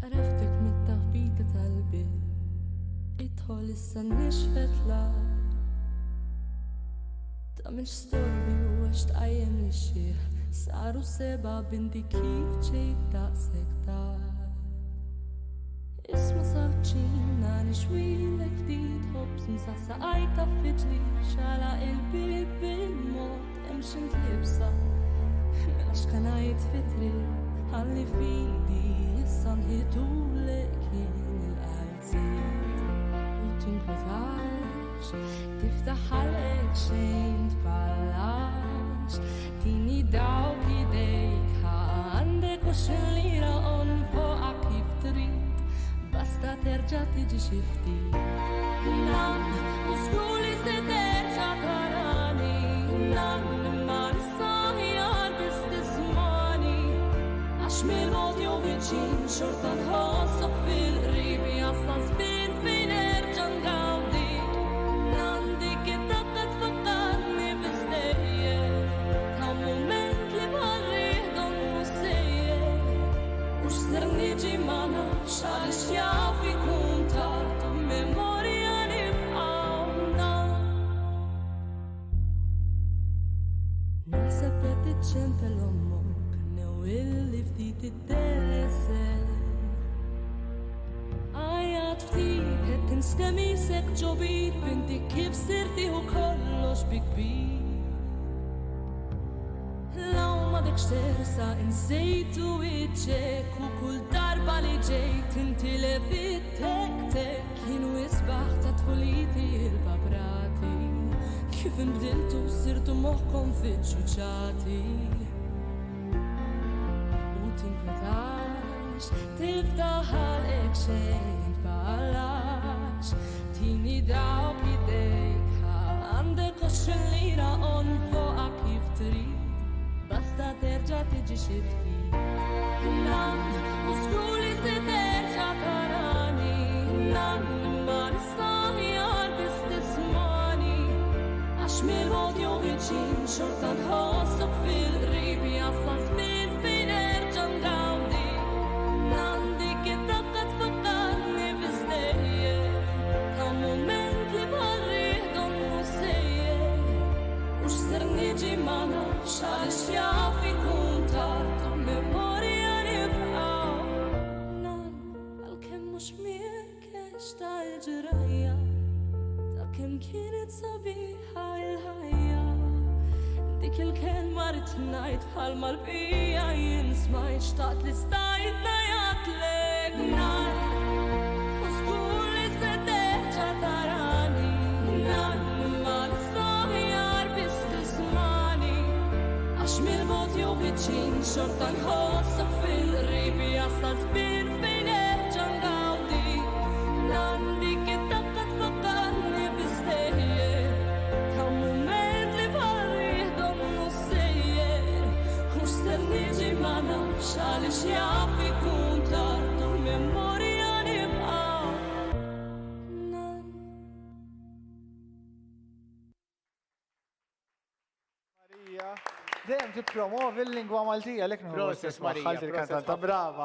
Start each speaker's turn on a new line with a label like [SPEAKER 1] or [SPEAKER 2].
[SPEAKER 1] عرفتك من تخبيطة قلبي ادخل issa nixfet lar ta' minn storbi u għax tqajjem li xieħ saru seba bindi kif ġejt daqsek tar isma sarċina nixwilek ftit ħobs msaqsa qajta fiġli xala il-bib bil-mod emxint libsa mela xkanajt fitri għalli fidi issa nħidulek jien il-qalbżiet u tinkwetax tiftaħ għalek xejn tballax tini dawk idejk għandek u xillira on fuqa kif trid basta terġa' tiġi xi ftit nan u żguli se terġa' tarani nan imma nissaħjar biss tismani għax mill-mod jew viċin xorta nħossok fil-qrib jasla żmien fejn nerġa' ngawdik nan dik id-daqqa tfakkarni fis-stejjer ta' mument li bħal-riħ donnu sejjer u x'ser niġi ma nafx għaliex jaf ikun tard memorja nibqgħu nan naħseb qed iċċempel ommok illi ftit id-delesel għajat ftit qed tinstemisek ġobit binti kif sirti u kollox bi kbir law ma dekx tersa insejtu iġġek u kull darba li ġejt inti levittek tek kienu isbaħ ta' tfuliti il-babrati kif imbdiltu sirtu moħkom fil-ċuċati tinkwetax tiftaħ għalek xejn tballax tini dawk idejk għandek u xillira on fuqa kif trid basta terġa' tiġi xi ftit nan u żguli se terġa' tarani nan imma nissaħjar biss tismani għax mill-mod jew viċin xorta nħossok fil-qrib jasla żmien fejn nerġa' ngawdik nan dik id-daqqa tfakkarni fis-stejjer ta' mument li bħal-riħ donnu sejjer u x'ser niġi ma nafx għaliex jaf ikun tard memorja nibqgħu nan għalkemm mhux miegħek għex tal-ġrajja ta' kemm kienet sabiħa il-ħajja dik il-kelma rrid ngħid bħalma l-bqija jien smajt xtaqt li stajt ngħidlek nan u żgur li se terġa' tarani nan imma nissaħjar biss tismani għax mill-mod jew viċin xorta nħossok fil-qrib jasla żmien fejn nerġa' ngawdik nan dik id-daqqa tfakkarni bistejjer ta' mument li bħal-riħ donnu sejjer u x'ser niġi ma nafx għaliex jaf ikun tard u memorja nibqgħu nan.
[SPEAKER 2] Marija, dejjem tippromovi l-lingwa Maltija lek
[SPEAKER 3] Proset, Marija, proset.
[SPEAKER 2] brava.